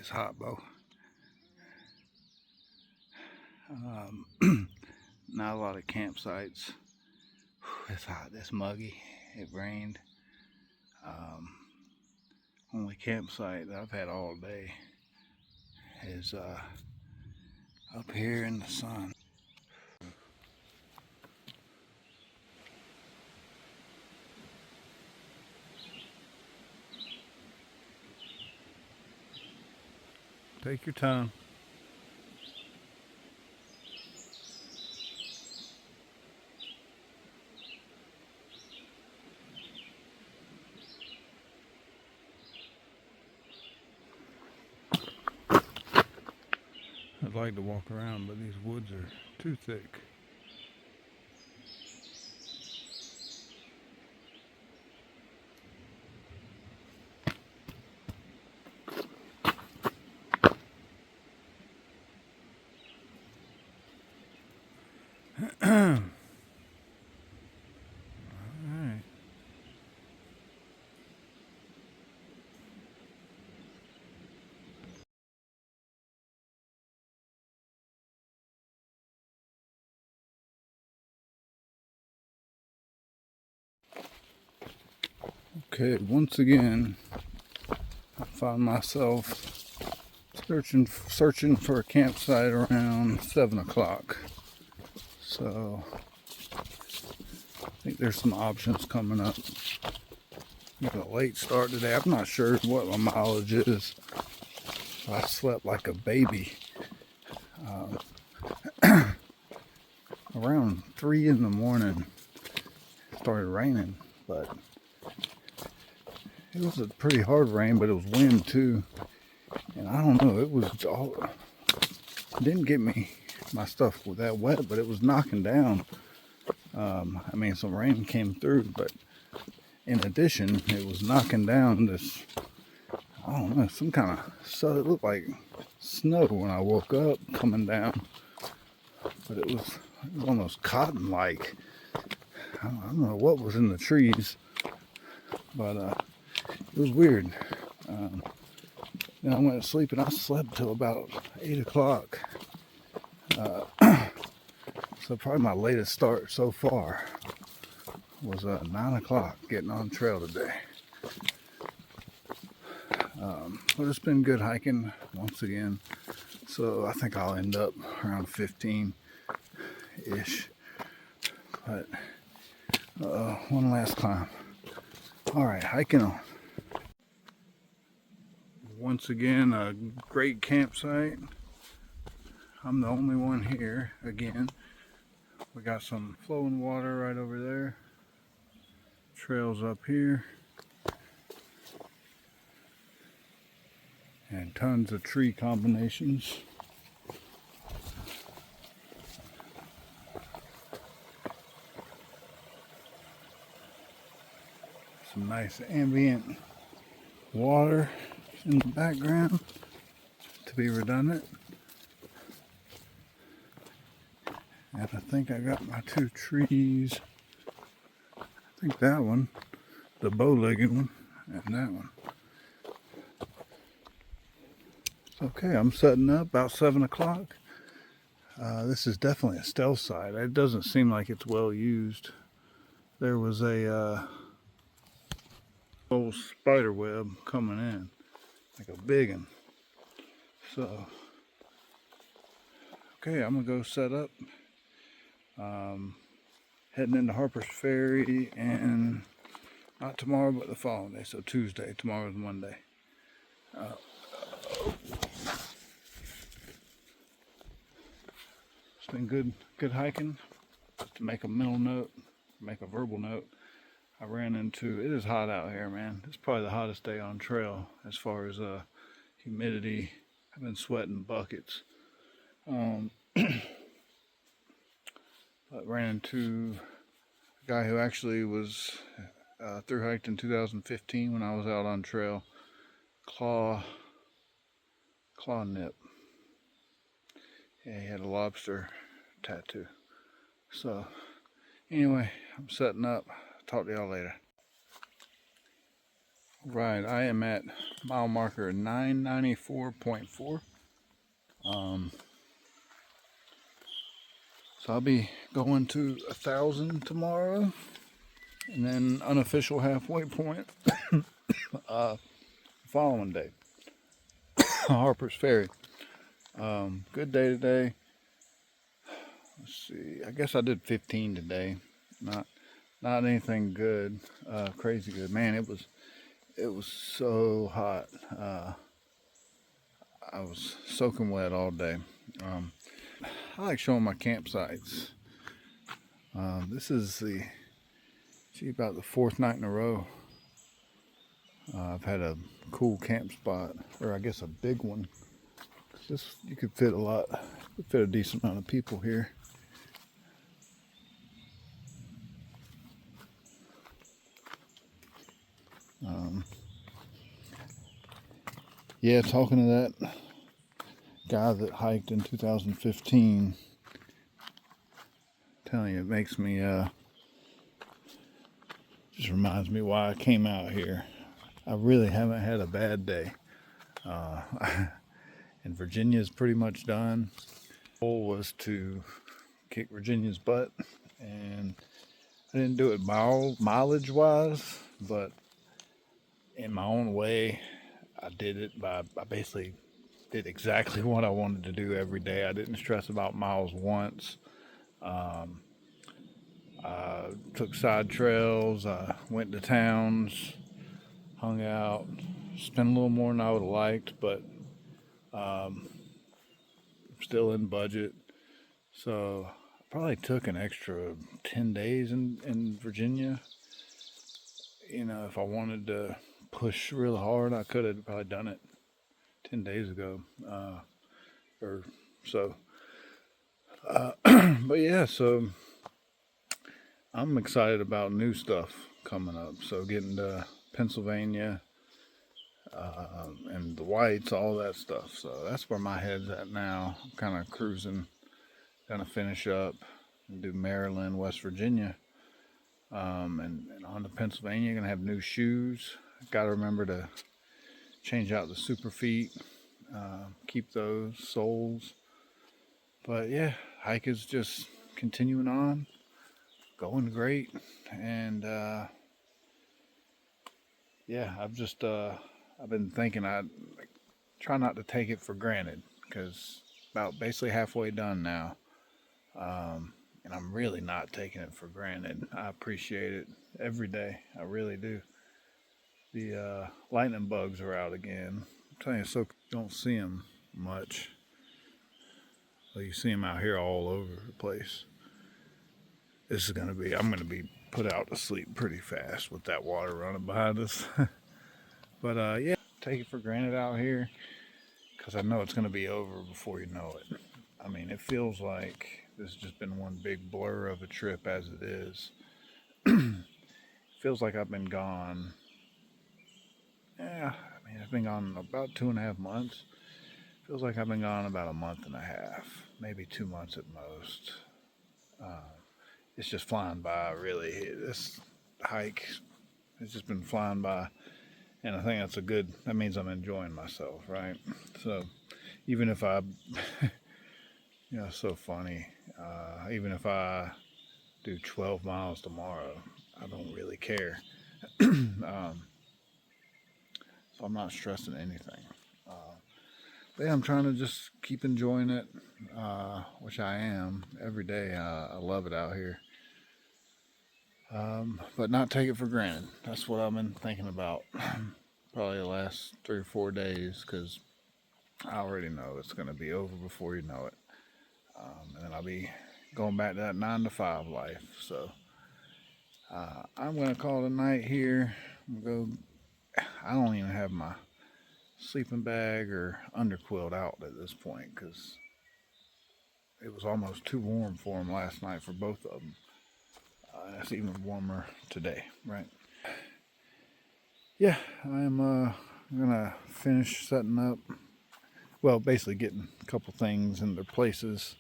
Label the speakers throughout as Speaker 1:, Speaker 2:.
Speaker 1: It's hot, bro. Not a lot of campsites. It's hot, it's muggy, it rained. Only campsite that I've had all day is up here in the sun. Take your time. I'd like to walk around, but these woods are too thick. Alright. Okay, once again, I find myself searching for a campsite around 7 o'clock. So I think there's some options coming up. Got a late start today. I'm not sure what my mileage is. I slept like a baby. Around 3 in the morning, it started raining, but it was a pretty hard rain, but it was wind too. And I don't know, it didn't get my stuff that wet, but it was knocking down. I mean, some rain came through, but in addition, it was knocking down this, I don't know, some kind of, so it looked like snow when I woke up coming down, but it was almost cotton-like. I don't know what was in the trees, but it was weird. Then I went to sleep and I slept till about 8 o'clock. So probably my latest start so far was 9 o'clock getting on trail today. But it's been good hiking once again. So I think I'll end up around 15-ish. But one last climb. Alright, hiking on. Once again, a great campsite. I'm the only one here again. We got some flowing water right over there. Trails up here. And tons of tree combinations. Some nice ambient water in the background, to be redundant. And I think I got my 2 trees. I think that one, the bow-legged one, and that one. Okay, I'm setting up about 7 o'clock. This is definitely a stealth site. It doesn't seem like it's well used. There was a old spider web coming in, like a big one. So, okay, I'm gonna go set up. Heading into Harper's Ferry, and not tomorrow, but the following day. So Tuesday. Tomorrow's Monday. It's been good hiking. Just to make a mental note, make a verbal note. I ran into, it is hot out here, man. It's probably the hottest day on trail as far as humidity. I've been sweating buckets. But ran into a guy who actually was through hiked in 2015 when I was out on trail. Claw nip. Yeah, he had a lobster tattoo. So anyway, I'm setting up. Talk to y'all later. Right, I am at mile marker 994.4. So I'll be going to 1,000 tomorrow, and then unofficial halfway point following day. Harper's Ferry. Good day today. Let's see. I guess I did 15 today. Not anything good, crazy good. Man, it was so hot. I was soaking wet all day. I like showing my campsites. This is about the fourth night in a row. I've had a cool camp spot, or I guess a big one. You could fit a decent amount of people here. Yeah, talking to that guy that hiked in 2015, telling you, it makes me, just reminds me why I came out here. I really haven't had a bad day. And Virginia's pretty much done. The goal was to kick Virginia's butt, and I didn't do it mileage wise, but in my own way, I did it I basically did exactly what I wanted to do every day. I didn't stress about miles once. I took side trails. I went to towns, hung out, spent a little more than I would have liked, but still in budget. So I probably took an extra 10 days in Virginia. You know, if I wanted to push real hard, I could have probably done it 10 days ago or so. But yeah, so I'm excited about new stuff coming up. So getting to Pennsylvania and the Whites, all that stuff. So that's where my head's at now. I'm kind of cruising, gonna finish up and do Maryland, West Virginia, and on to Pennsylvania. Gonna have new shoes. Got to remember to change out the super feet, keep those soles. But yeah, hike is just continuing on, going great, and yeah, I've been thinking I try not to take it for granted, because about basically halfway done now, and I'm really not taking it for granted. I appreciate it every day. I really do. The lightning bugs are out again. I'm telling you, so you don't see them much. Well, you see them out here all over the place. I'm gonna be put out to sleep pretty fast with that water running behind us. But yeah, take it for granted out here, because I know it's gonna be over before you know it. I mean, it feels like this has just been one big blur of a trip as it is. Feels like I've been gone. Yeah, I mean, I've been gone about 2.5 months. Feels like I've been gone about a month and a half, maybe 2 months at most. It's just flying by, really. This hike has just been flying by, and I think that means I'm enjoying myself, right? So even if I, it's so funny, even if I do 12 miles tomorrow, I don't really care. So I'm not stressing anything. But yeah, I'm trying to just keep enjoying it, which I am every day. I love it out here. But not take it for granted. That's what I've been thinking about probably the last 3 or 4 days, because I already know it's going to be over before you know it. And then I'll be going back to that 9 to 5 life. So I'm going to call it a night here. I don't even have my sleeping bag or underquilt out at this point, because it was almost too warm for them last night for both of them. It's even warmer today, right? Yeah, I'm gonna finish setting up. Well, basically getting a couple things in their places.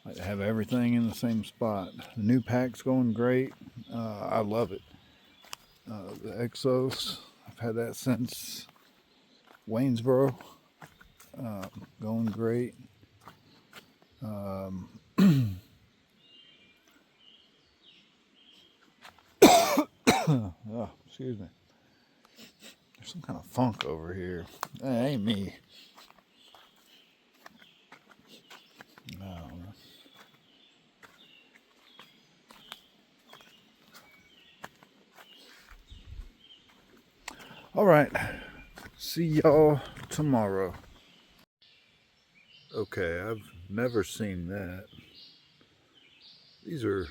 Speaker 1: I like to have everything in the same spot. The new pack's going great. I love it. The Exos, I've had that since Waynesboro. Going great. Oh, excuse me. There's some kind of funk over here. That ain't me. No. All right. See y'all tomorrow. Okay, I've never seen that. These are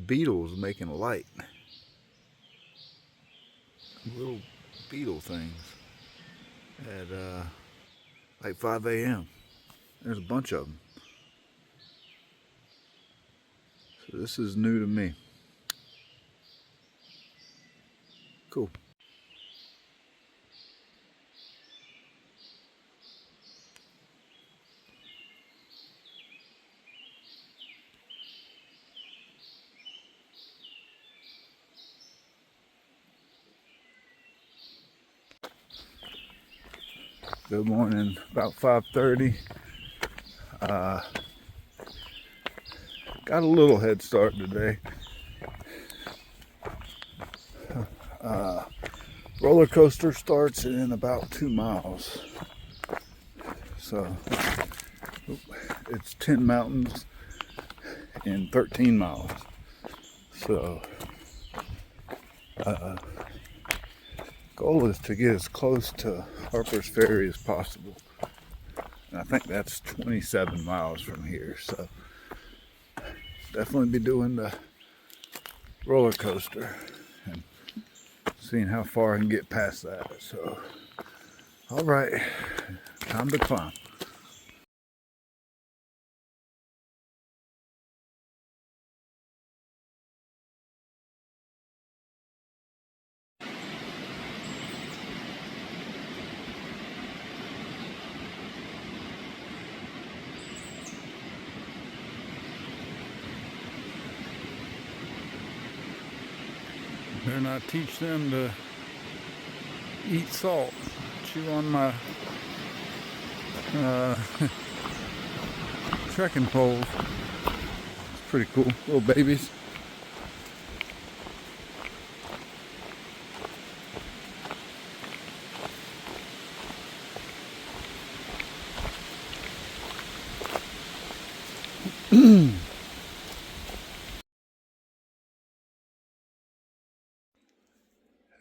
Speaker 1: beetles making light. Little beetle things at like 5 a.m. There's a bunch of them. So this is new to me. Cool. Good morning. About 5:30. Got a little head start today. Roller coaster starts in about 2 miles. So it's 10 mountains in 13 miles. So goal is to get as close to Harper's Ferry as possible. And I think that's 27 miles from here. So definitely be doing the roller coaster and seeing how far I can get past that. So, all right, time to climb. Better not teach them to eat salt. Chew on my trekking poles. It's pretty cool. Little babies.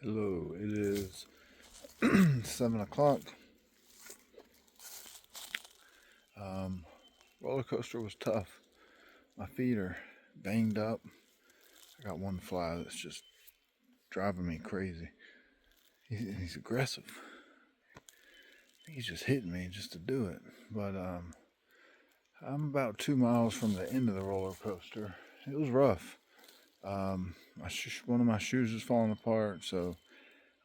Speaker 1: Hello, it is 7 o'clock. Roller coaster was tough. My feet are banged up. I got one fly that's just driving me crazy. He's aggressive. He's just hitting me just to do it. But I'm about 2 miles from the end of the roller coaster. It was rough. One of my shoes is falling apart, so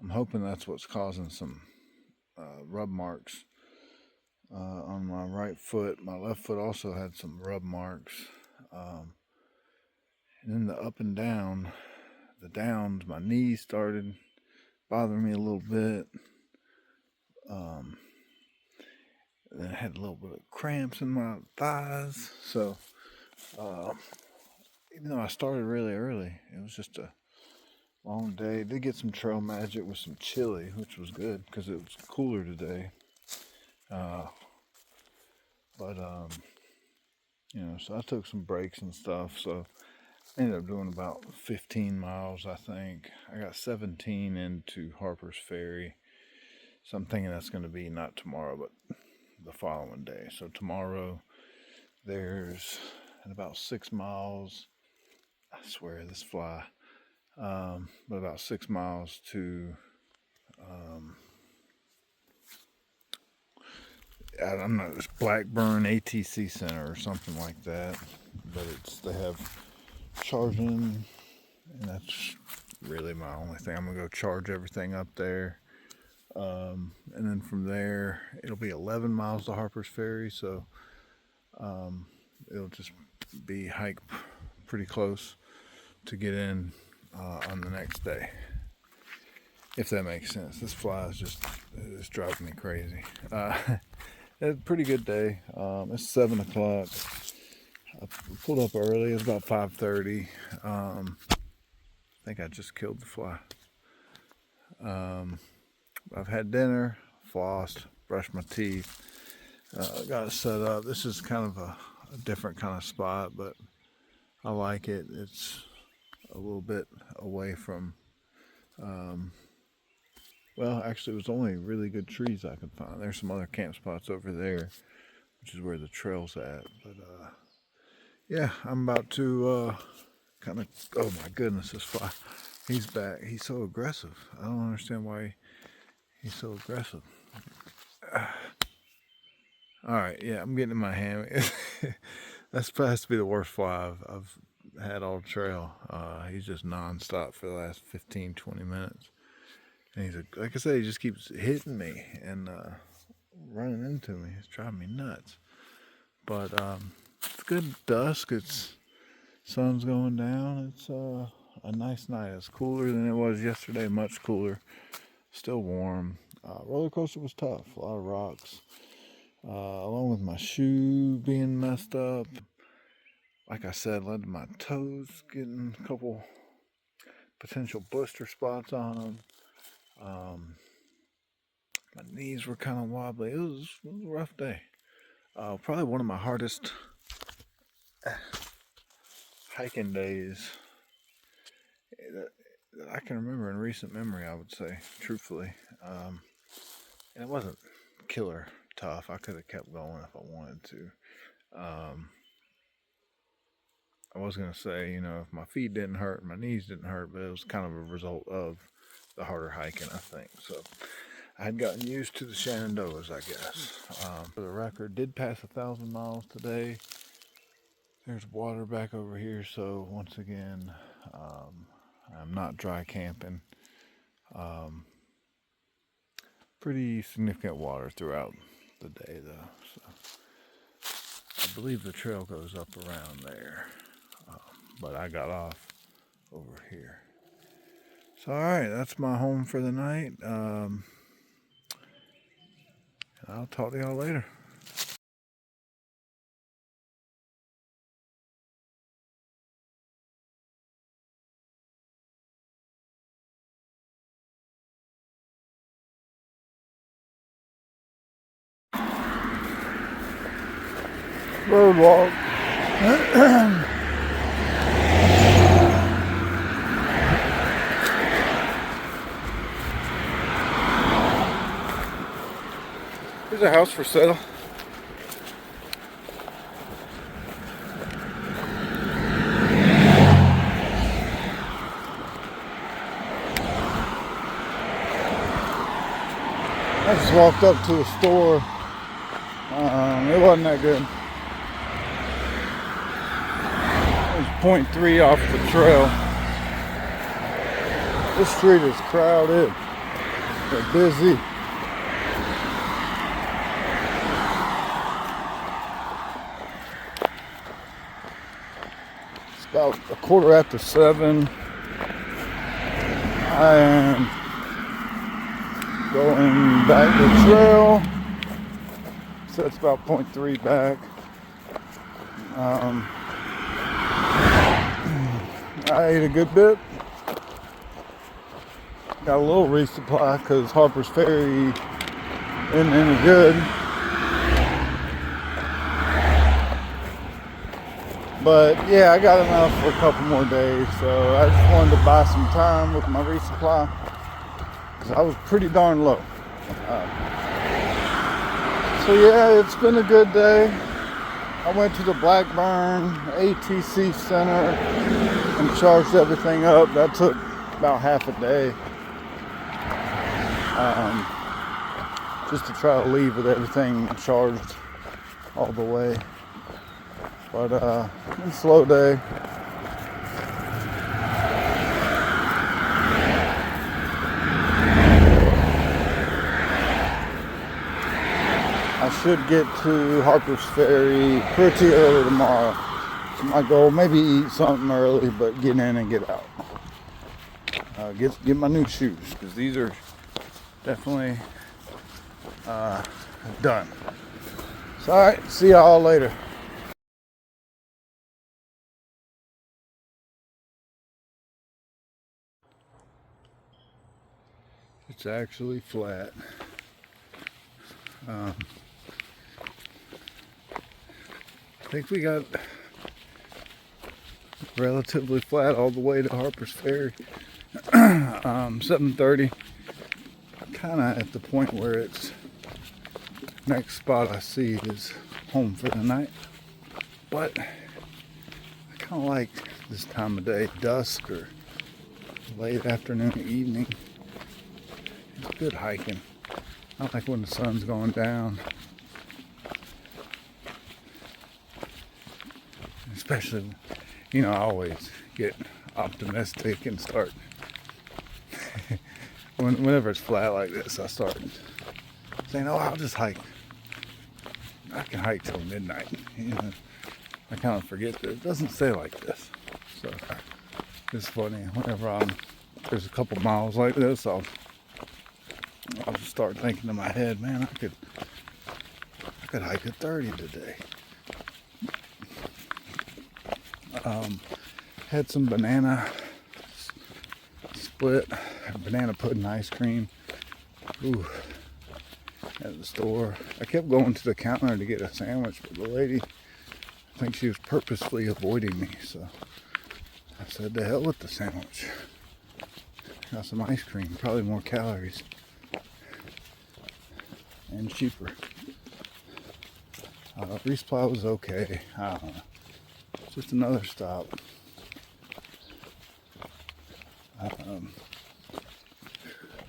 Speaker 1: I'm hoping that's what's causing some rub marks on my right foot. My left foot also had some rub marks. And then the up and down, the downs, my knees started bothering me a little bit. Then I had a little bit of cramps in my thighs. So even though I started really early, it was just a long day. Did get some trail magic with some chili, which was good because it was cooler today. But so I took some breaks and stuff. So I ended up doing about 15 miles, I think. I got 17 into Harper's Ferry. So I'm thinking that's going to be not tomorrow, but the following day. So tomorrow there's about 6 miles. I swear this fly. But about 6 miles to I don't know, it's Blackburn ATC Center or something like that. But they have charging, and that's really my only thing. I'm gonna go charge everything up there. And then from there, it'll be 11 miles to Harper's Ferry, so it'll just be hike pretty close to get in on the next day. if that makes sense. This fly is just, it's driving me crazy. It's a pretty good day. It's 7 o'clock. I pulled up early. It's about 5:30. I think I just killed the fly. I've had dinner, flossed, brushed my teeth, got it set up. This is kind of a different kind of spot, but I like it. It's a little bit away from, well, actually, it was only really good trees I could find. There's some other camp spots over there, which is where the trail's at. But yeah, I'm about to kind of, oh my goodness, this fly. He's back. He's so aggressive. I don't understand why he's so aggressive. All right, yeah, I'm getting in my hammock. That's supposed to be the worst fly I've had all trail. He's just nonstop for the last 15, 20 minutes. And he's, like I said, he just keeps hitting me and running into me. It's driving me nuts. But it's good dusk. It's sun's going down. It's a nice night. It's cooler than it was yesterday, much cooler. Still warm. Roller coaster was tough. A lot of rocks. Along with my shoe being messed up. Like I said, led to my toes getting a couple potential blister spots on them. My knees were kind of wobbly. It was a rough day. Probably one of my hardest hiking days that I can remember in recent memory, I would say, truthfully. And it wasn't killer tough. I could have kept going if I wanted to. I was going to say, you know, if my feet didn't hurt, my knees didn't hurt, but it was kind of a result of the harder hiking, I think. So I had gotten used to the Shenandoahs, I guess. For the record, did pass 1,000 miles today. There's water back over here, so once again, I'm not dry camping. Pretty significant water throughout the day, though. So I believe the trail goes up around there, but I got off over here. So, all right, that's my home for the night. I'll talk to y'all later. Road walk. Here's a house for sale. I just walked up to a store. It wasn't that good. It was 0.3 off the trail. This street is crowded. They're busy. It's about 7:15. I am going back the trail, so it's about 0.3 back. I ate a good bit. Got a little resupply because Harper's Ferry isn't any good. But yeah, I got enough for a couple more days, so I just wanted to buy some time with my resupply. I was pretty darn low. So yeah, it's been a good day. I went to the Blackburn ATC Center and charged everything up. That took about half a day. Just to try to leave with everything charged all the way. But it's a slow day. I should get to Harper's Ferry pretty early tomorrow. It's my goal. Maybe eat something early, but get in and get out. get my new shoes, because these are definitely done. So all right, see y'all later. It's actually flat. I think we got relatively flat all the way to Harper's Ferry. 7:30. Kind of at the point where it's next spot I see is home for the night. But I kind of like this time of day, dusk or late afternoon, evening. It's good hiking. I like when the sun's going down. Especially, I always get optimistic and start, whenever it's flat like this, I start saying, oh, I'll just hike. I can hike till midnight. I kind of forget that it doesn't stay like this. So it's funny, whenever there's a couple miles like this, I'll just start thinking in my head, man, I could hike a 30 today. Had some banana split, banana pudding ice cream. Ooh, at the store. I kept going to the counter to get a sandwich, but the lady, I think she was purposefully avoiding me, so I said, to hell with the sandwich. Got some ice cream, probably more calories. And cheaper. Resupply was okay. I don't know. Just another stop.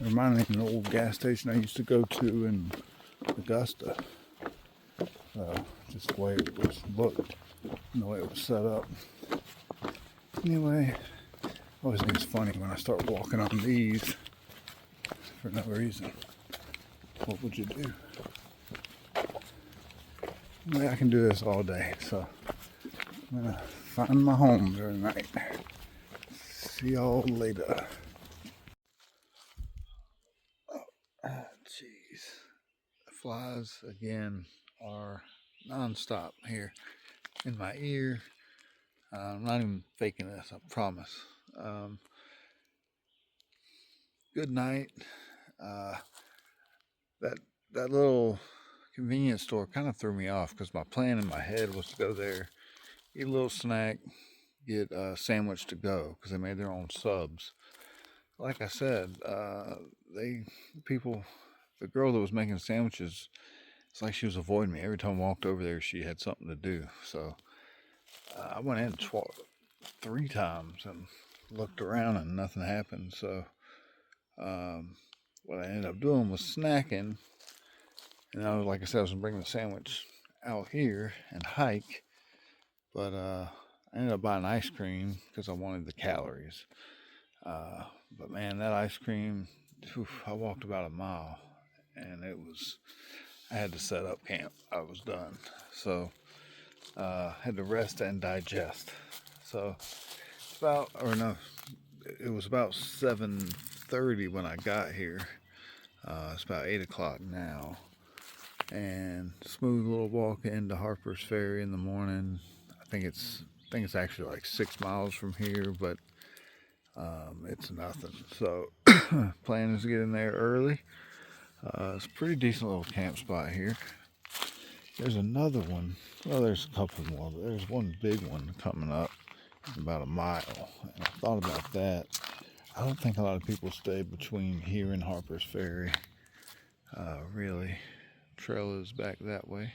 Speaker 1: Reminded me of an old gas station I used to go to in Augusta. Just the way it was looked, and the way it was set up. Anyway, I always think it's funny when I start walking on these for no reason. What would you do? Anyway, I can do this all day, so I'm gonna find my home during the night. See y'all later. Jeez. The flies again are non-stop here in my ear. I'm not even faking this, I promise. Good night. That little convenience store kind of threw me off because my plan in my head was to go there, eat a little snack, get a sandwich to go because they made their own subs. Like I said, the girl that was making sandwiches, it's like she was avoiding me. Every time I walked over there, she had something to do. So I went in 3 times and looked around and nothing happened. So what I ended up doing was snacking. And like I said, I was going to bring the sandwich out here and hike. But I ended up buying ice cream because I wanted the calories. But man, that ice cream, I walked about a mile. And I had to set up camp. I was done. So had to rest and digest. So it was about 7:30 when I got here. It's about 8 o'clock now. And smooth little walk into Harper's Ferry in the morning. I think it's actually like 6 miles from here, but it's nothing. So plan is to get in there early. It's a pretty decent little camp spot here. There's another one. Well, there's a couple more, but there's one big one coming up in about a mile. And I thought about that. I don't think a lot of people stay between here and Harper's Ferry. Really. Trail is back that way.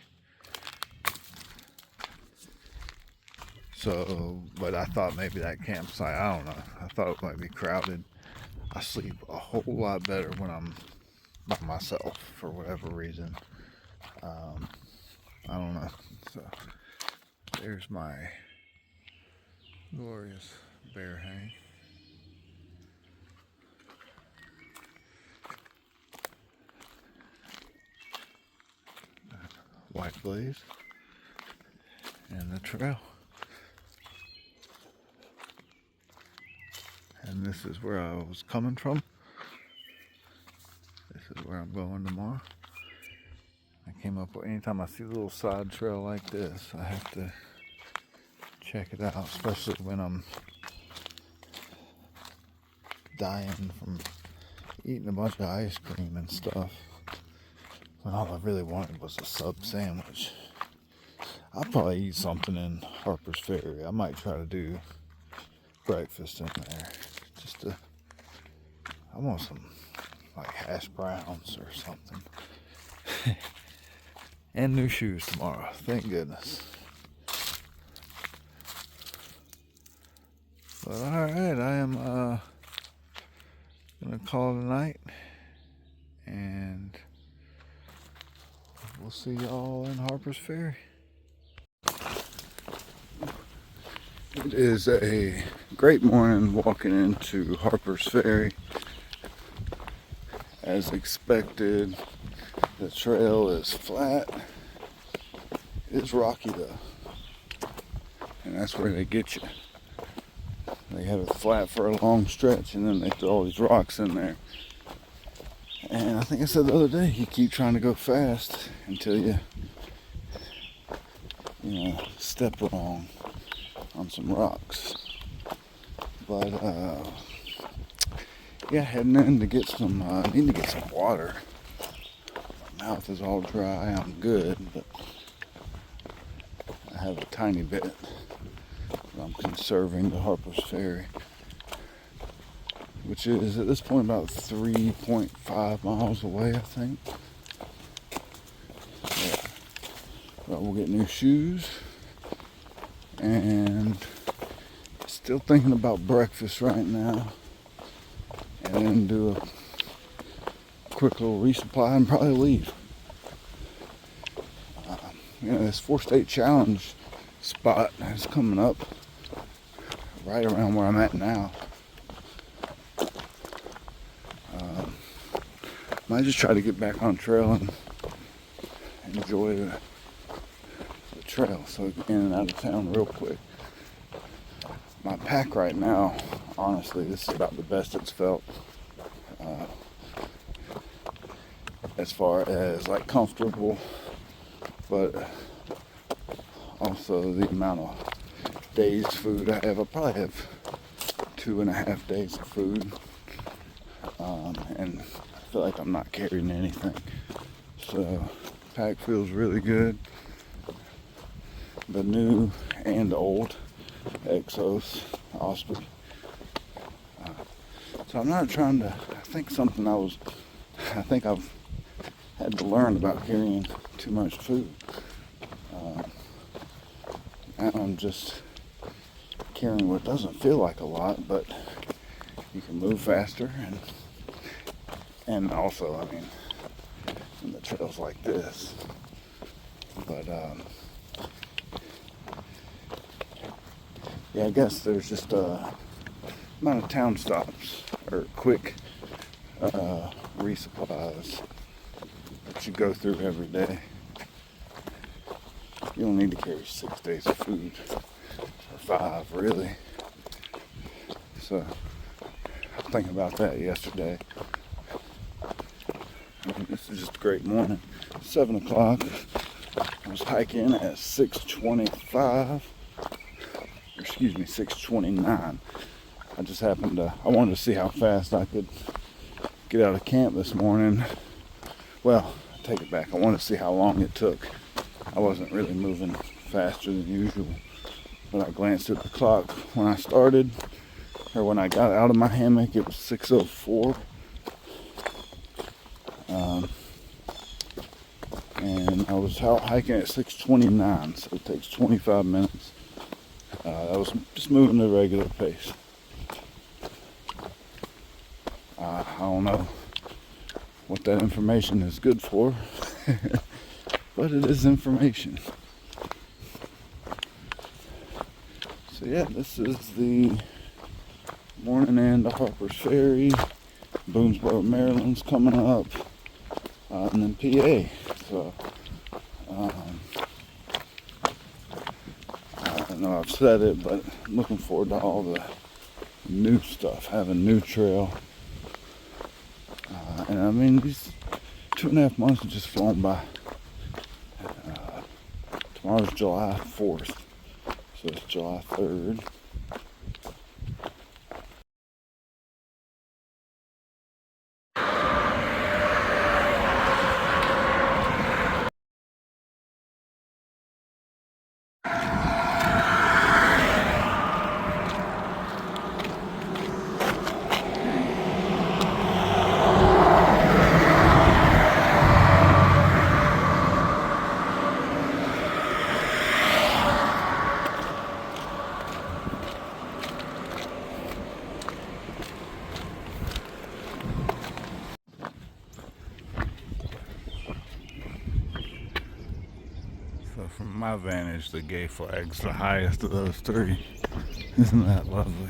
Speaker 1: So, but I thought maybe that campsite, I don't know. I thought it might be crowded. I sleep a whole lot better when I'm by myself for whatever reason. I don't know. So there's my glorious bear hang. White blaze and the trail. And this is where I was coming from. This is where I'm going tomorrow. I came up with, anytime I see a little side trail like this, I have to check it out, especially when I'm dying from eating a bunch of ice cream and stuff, when all I really wanted was a sub sandwich. I'll probably eat something in Harper's Ferry. I might try to do breakfast in there. I want some like hash browns or something. And new shoes tomorrow, thank goodness. But alright, I am gonna call it a night, and we'll see y'all in Harper's Ferry. It is a great morning walking into Harper's Ferry. As expected, the trail is flat. It's rocky though, and that's where they get you. They have it flat for a long stretch, and then they throw all these rocks in there. And I think I said the other day, you keep trying to go fast until you step wrong on some rocks. But yeah, heading in to get some. I need to get some water. My mouth is all dry. I'm good, but I have a tiny bit. I'm conserving the Harper's Ferry, which is at this point about 3.5 miles away, I think. Yeah. But we'll get new shoes, and still thinking about breakfast right now, and then do a quick little resupply and probably leave. This 4-state challenge spot is coming up right around where I'm at now. Might just try to get back on trail and enjoy the trail, so in and out of town real quick. My pack right now, honestly, this is about the best it's felt, as far as like comfortable, but also the amount of days food I have. I probably have 2.5 days of food, and I feel like I'm not carrying anything, so pack feels really good. The new and old Exos Osprey. So I'm not trying to, I think I've had to learn about carrying too much food. I'm just carrying what doesn't feel like a lot, but you can move faster, and also, I mean, in the trails like this. But yeah, I guess there's just a amount of town stops or quick resupplies that you go through every day. You don't need to carry 6 days of food, or 5 really. So I was thinking about that yesterday. This is just a great morning. 7 o'clock. I was hiking at 6:25. Excuse me, 6:29. I just happened to, I wanted to see how fast I could get out of camp this morning. Well, I take it back. I wanted to see how long it took. I wasn't really moving faster than usual, but I glanced at the clock when I started, or when I got out of my hammock. It was 6:04. And I was out hiking at 6:29, so it takes 25 minutes. I was just moving at a regular pace. I don't know what that information is good for, but it is information. So yeah, this is the morning end of Harper's Ferry. Boonesboro, Maryland's coming up, and then PA. So I know I've said it, but I'm looking forward to all the new stuff, having new trail. And I mean, these 2.5 months have just flown by. Tomorrow's July 4th, so it's July 3rd. So from my vantage, the gay flag's the highest of those three. Isn't that lovely?